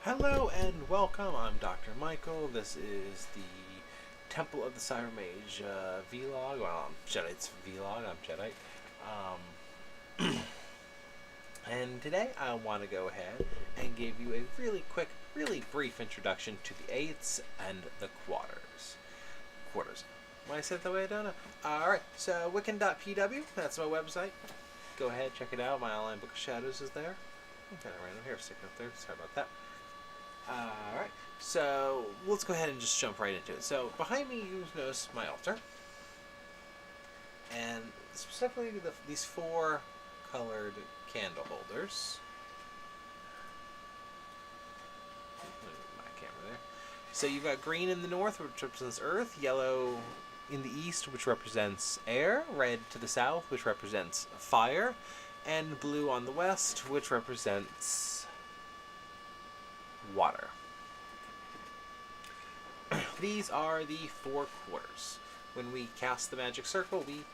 Hello and welcome. I'm Dr. Michael. This is the Temple of the Cyber Mage vlog. Well, Jedi's vlog. I'm Jedi. And today I want to go ahead and give you a really quick, really brief introduction to the eighths and the quarters. When I said it that way, I don't know. Alright, so Wiccan.pw, that's my website. Go ahead, check it out. My online book of shadows is there. Kind of random hair sticking up there. Sorry about that. Alright, so let's go ahead and just jump right into it. So behind me you notice my altar. And specifically these four colored candle holders. My camera there. So you've got green in the north, which represents earth, yellow in the east, which represents air, red to the south, which represents fire, and blue on the west, which represents water. These are the four quarters. When we cast the magic circle, we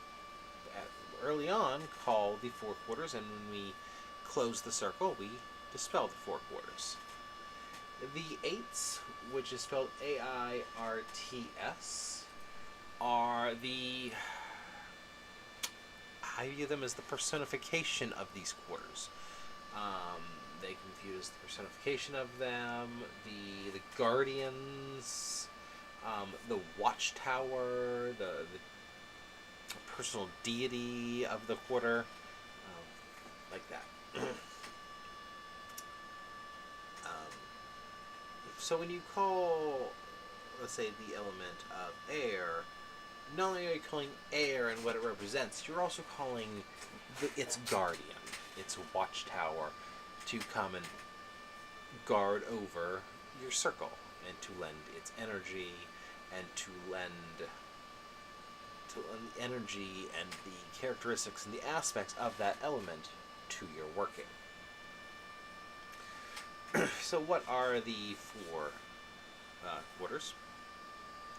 early on call the four quarters, and when we close the circle, we dispel the four quarters. The eights, which is spelled AIRTS, are the... I view them as the personification of these quarters. They can be viewed as the personification of them, the guardians, the watchtower, the personal deity of the quarter, like that. So when you call, let's say, the element of air, not only are you calling air and what it represents, you're also calling its guardian, its watchtower, to come and guard over your circle and to lend its energy and to lend the energy and the characteristics and the aspects of that element to your working. So what are the four quarters?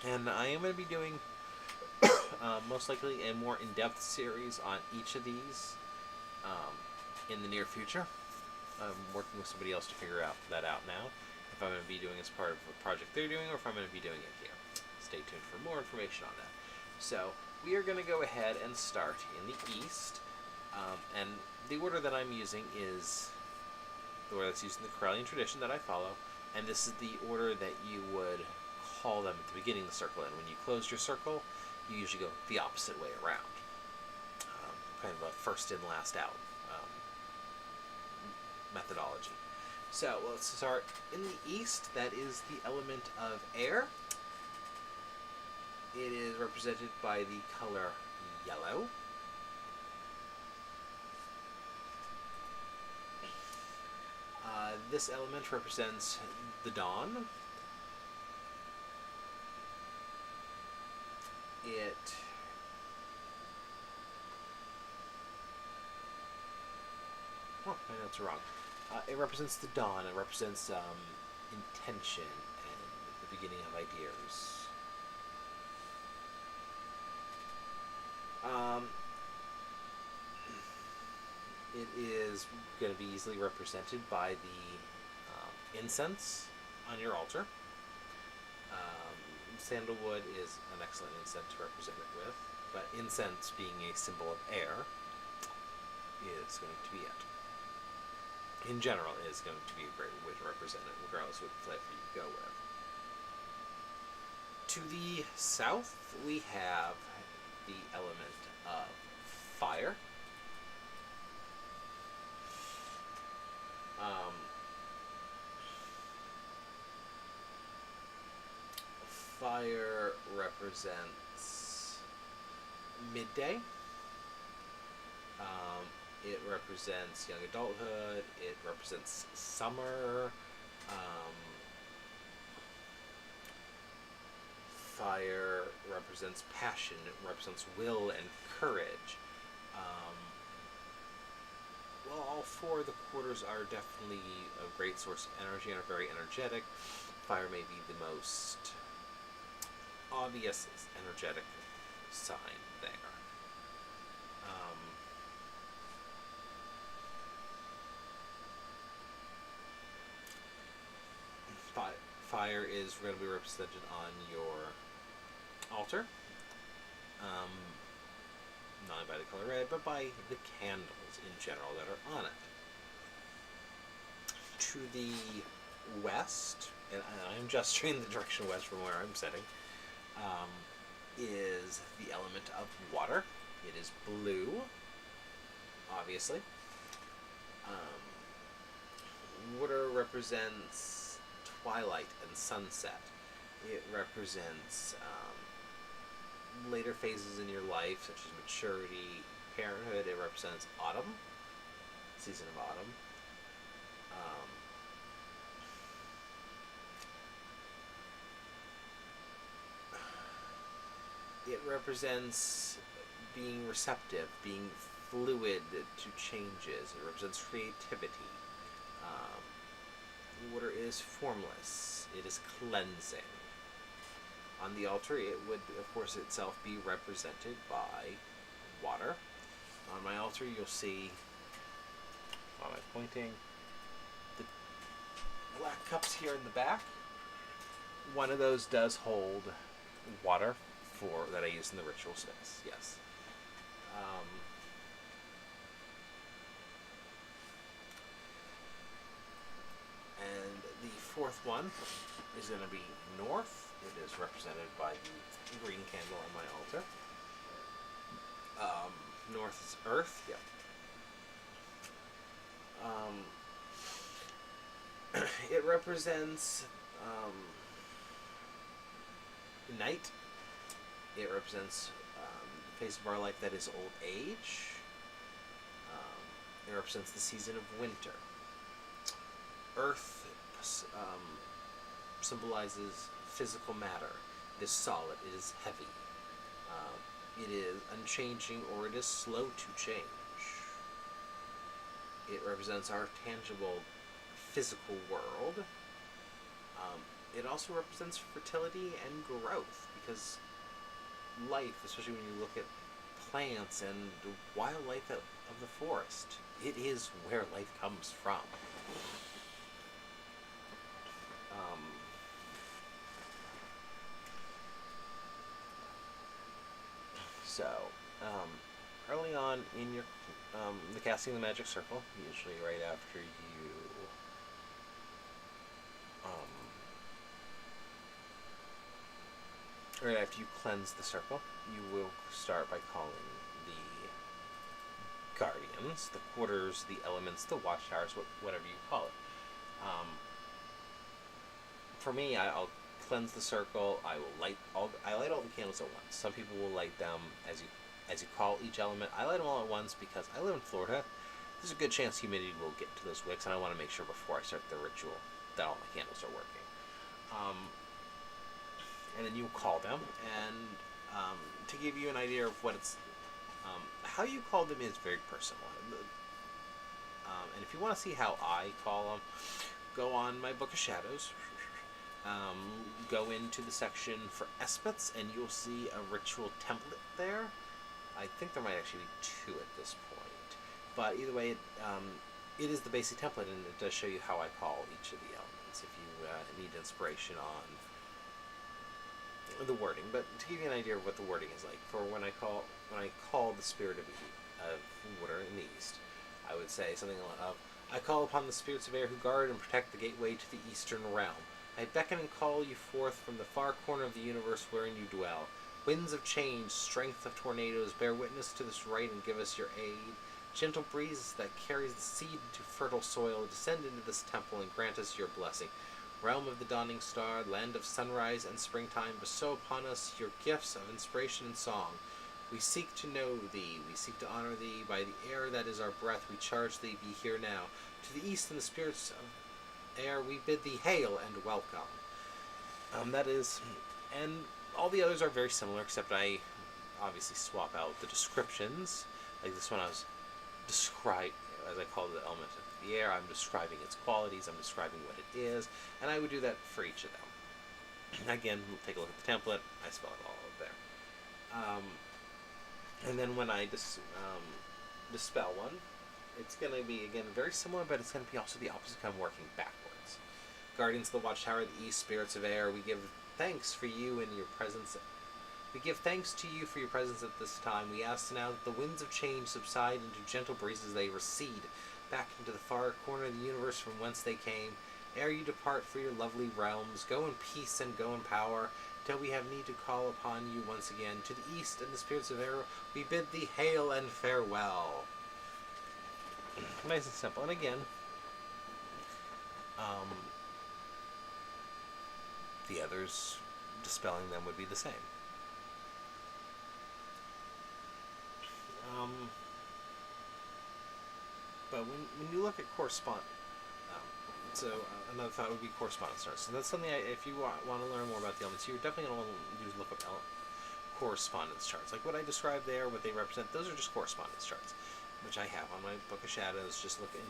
And I am going to be doing most likely a more in-depth series on each of these in the near future. I'm working with somebody else to figure that out now. If I'm going to be doing as part of a project they're doing, or if I'm going to be doing it here. Stay tuned for more information on that. So we are going to go ahead and start in the east, and the order that I'm using is the order that's used in the Corellian tradition that I follow, and this is the order that you would call them at the beginning of the circle. And when you close your circle, you usually go the opposite way around, kind of a first in, last out methodology. So let's start in the east. That is the element of air. It is represented by the color yellow. This element represents the dawn. My notes are wrong. It represents the dawn. It represents intention and the beginning of ideas. It is going to be easily represented by the incense on your altar. Sandalwood is an excellent incense to represent it with, but incense being a symbol of air is going to be it. In general, it is going to be a great way to represent it, regardless of what flavor you go with. To the south, we have the element of fire. Fire represents midday. It represents young adulthood. It represents summer. Fire represents passion. It represents will and courage. Well, all four of the quarters are definitely a great source of energy and are very energetic. Fire may be the most obvious energetic sign there. fire is going to be represented on your altar. Not only by the color red, but by the candles in general that are on it. To the west, and I'm gesturing in the direction west from where I'm sitting, is the element of water. It is blue, obviously. Water represents twilight and sunset. It represents later phases in your life, such as maturity, parenthood. It represents autumn, season of autumn. It represents being receptive, being fluid to changes. It represents creativity. Water is formless. It is cleansing. On the altar, it would, of course, itself be represented by water. On my altar, you'll see, while I'm pointing, the black cups here in the back. One of those does hold water that I use in the ritual space. Yes. And the fourth one is going to be north. It is represented by the green candle on my altar. North is earth. Yep. It represents night. It represents the phase of our life that is old age. It represents the season of winter. Earth symbolizes physical matter. It is solid. It is heavy. It is unchanging, or it is slow to change. It represents our tangible physical world. It also represents fertility and growth, because life, especially when you look at plants and wildlife of the forest, it is where life comes from. Early on in your the casting of the magic circle, usually right after you right after you cleanse the circle, you will start by calling the guardians, the quarters, the elements, the watchtowers, whatever you call it. For me, I'll cleanse the circle. I light all the candles at once. Some people will light them as you call each element. I light them all at once because I live in Florida. There's a good chance humidity will get to those wicks, and I want to make sure before I start the ritual that all my candles are working. And then you call them, and to give you an idea of what it's, how you call them is very personal. And if you want to see how I call them, go on my Book of Shadows. Go into the section for Espetes, and you'll see a ritual template there. I think there might actually be two at this point. But either way, it is the basic template, and it does show you how I call each of the elements if you need inspiration on the wording. But to give you an idea of what the wording is like, for when I call the spirit of water in the east, I would say something of, I call upon the spirits of air who guard and protect the gateway to the eastern realm. I beckon and call you forth from the far corner of the universe wherein you dwell. Winds of change, strength of tornadoes, bear witness to this right and give us your aid. Gentle breezes that carries the seed to fertile soil, descend into this temple and grant us your blessing. Realm of the dawning star, land of sunrise and springtime, bestow upon us your gifts of inspiration and song. We seek to know thee, we seek to honor thee. By the air that is our breath, we charge thee, be here now. To the east and the spirits of air, we bid thee hail and welcome. That is, and all the others are very similar, except I obviously swap out the descriptions. Like this one, I was describe, as I call the element of the air, I'm describing its qualities, I'm describing what it is, and I would do that for each of them. Again, we'll take a look at the template. I spell it all out there. And then when I dispel one, it's going to be, again, very similar, but it's going to be also the opposite. I'm working backwards. Guardians of the Watchtower of the East, spirits of air, we give thanks for you and your presence. We give thanks to you for your presence at this time. We ask now that the winds of change subside into gentle breezes, they recede back into the far corner of the universe from whence they came. Ere you depart for your lovely realms, go in peace and go in power, till we have need to call upon you once again. To the east and the spirits of air, we bid thee hail and farewell. Nice and simple. And again, the others, dispelling them would be the same. But when you look at another thought would be correspondence charts. So that's something, if you want to learn more about the elements, you're definitely going to want to do is look up correspondence charts. Like what I described there, what they represent, those are just correspondence charts, which I have on my Book of Shadows. Just look in...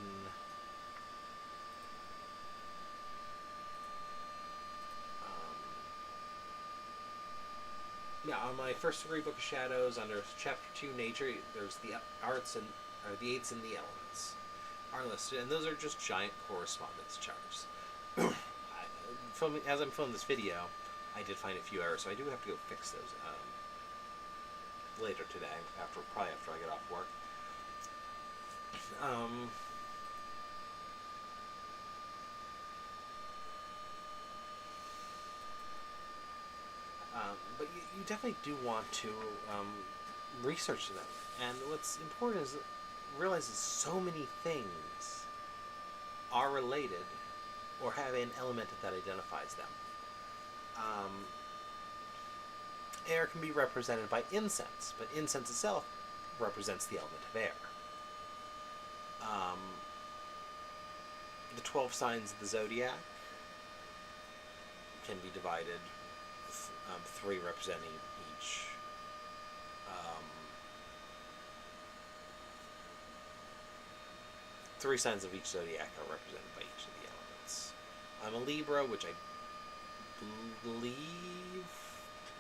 on my first degree Book of Shadows, under Chapter 2, Nature, there's the arts the eights and the elements are listed, and those are just giant correspondence charts. As I'm filming this video, I did find a few errors, so I do have to go fix those later today, probably after I get off work. But you definitely do want to research them. And what's important is realize that so many things are related or have an element that identifies them. Air can be represented by incense, but incense itself represents the element of air. The 12 signs of the Zodiac can be divided, 3 representing each. 3 signs of each Zodiac are represented by each of the elements. I'm a Libra, which I believe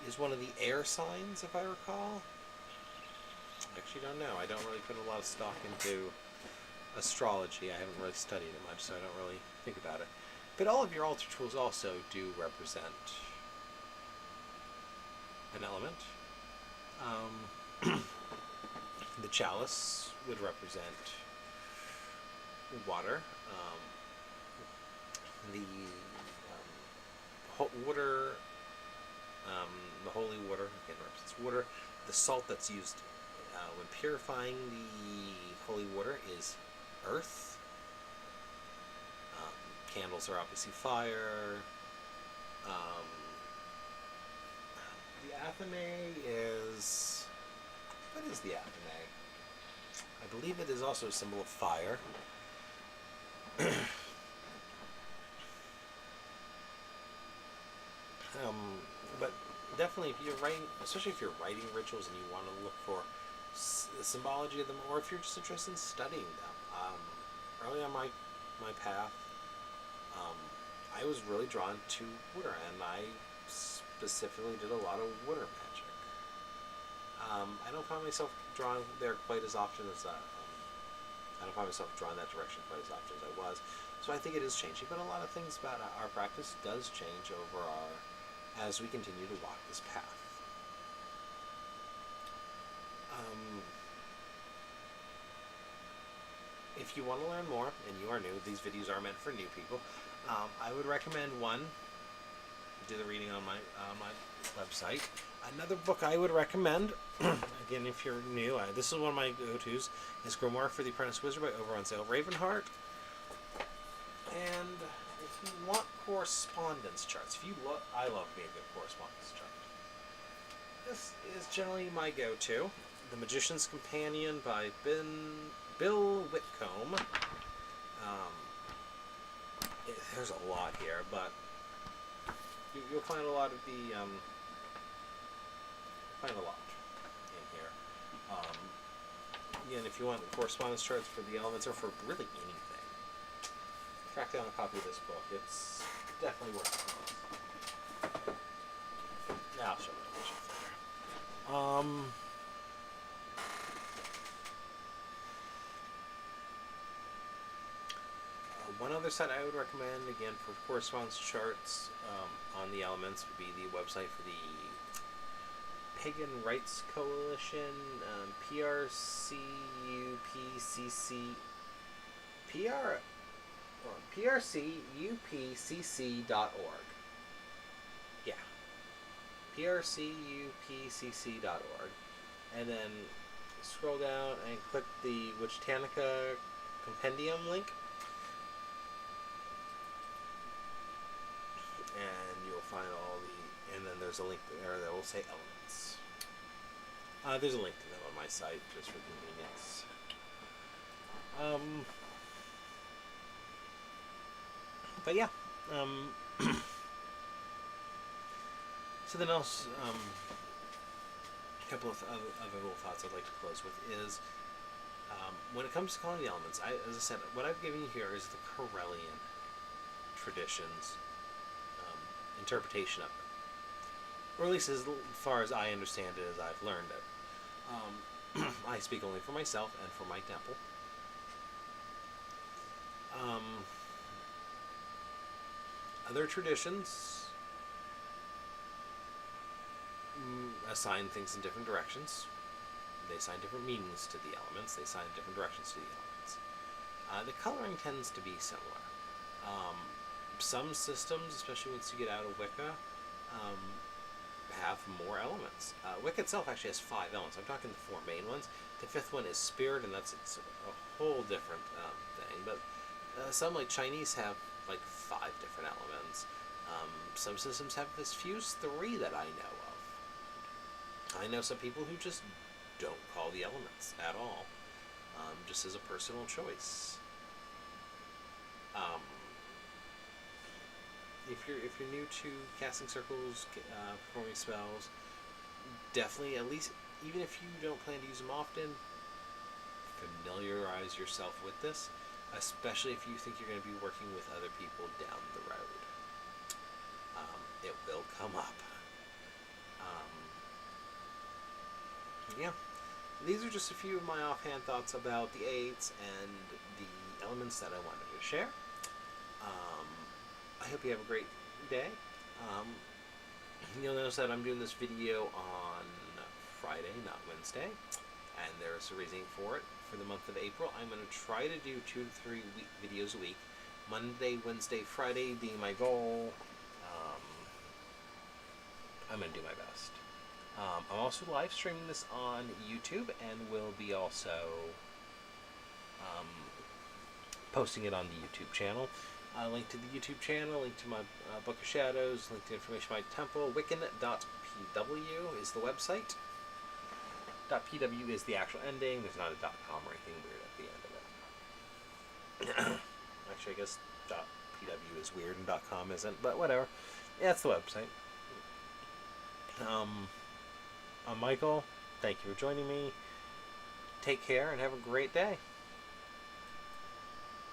is one of the air signs, if I recall. I actually don't know. I don't really put a lot of stock into astrology. I haven't really studied it much, so I don't really think about it. But all of your altar tools also do represent an element. The chalice would represent water. The water, the holy water, again, represents water. The salt that's used when purifying the holy water is earth. Candles are obviously fire. The Athame is... What is the Athame? I believe it is also a symbol of fire. But definitely, if you're writing, especially if you're writing rituals and you want to look for the symbology of them, or if you're just interested in studying them. Early on my path, I was really drawn to water, and I specifically did a lot of water magic. I don't find myself drawn there quite as often as I don't find myself drawn that direction quite as often as I was. So I think it is changing, but a lot of things about our practice does change as we continue to walk this path. If you want to learn more, and you are new, these videos are meant for new people, I would recommend one, do the reading on my website. Another book I would recommend, again, if you're new, this is one of my go-tos, is Grimoire for the Apprentice Wizard by Over on Sale Ravenheart. And if you want correspondence charts, I love me a good correspondence chart. This is generally my go-to. The Magician's Companion by Bill Whitcomb. There's a lot here, but you'll find a lot of the in here. Again, if you want the correspondence charts for the elements or for really anything, track down a copy of this book. It's definitely worth it. Now I'll show you later. one other site I would recommend, again, for correspondence charts on the elements would be the website for the Pagan Rights Coalition, PRCUPCC, PRCUPCC.org. Yeah. PRCUPCC.org. And then scroll down and click the Witchtanica Compendium link. And you'll find all the... And then there's a link there that will say elements. There's a link to them on my site, just for convenience. But yeah. So then else... a couple of other little thoughts I'd like to close with is... when it comes to calling the elements, as I said, what I've given you here is the Corellian traditions interpretation of it. Or at least as far as I understand it, as I've learned it. I speak only for myself and for my temple. Other traditions assign things in different directions. They assign different meanings to the elements. They assign different directions to the elements. The coloring tends to be similar. Some systems, especially once you get out of Wicca, have more elements. Wicca itself actually has 5 elements. I'm talking the 4 main ones. The 5th one is spirit, and it's a whole different thing. But some, like Chinese, have like 5 different elements. Some systems have this fuse 3 that I know of. I know some people who just don't call the elements at all, just as a personal choice. If you're new to casting circles, performing spells, definitely, at least, even if you don't plan to use them often, familiarize yourself with this, especially if you think you're going to be working with other people down the road. It will come up. Yeah, these are just a few of my offhand thoughts about the 8s and the elements that I wanted to share. I hope you have a great day. You'll notice that I'm doing this video on Friday, not Wednesday, and there's a reason for it. For the month of April, I'm going to try to do 2 to 3 videos a week. Monday, Wednesday, Friday being my goal. I'm going to do my best. I'm also live streaming this on YouTube, and will be also posting it on the YouTube channel. Link to the YouTube channel, link to my Book of Shadows, link to information about my temple. Wiccan.pw is the website. .pw is the actual ending. There's not a .com or anything weird at the end of it. Actually, I guess .pw is weird and .com isn't, but whatever. Yeah, that's the website. I'm Michael. Thank you for joining me. Take care and have a great day.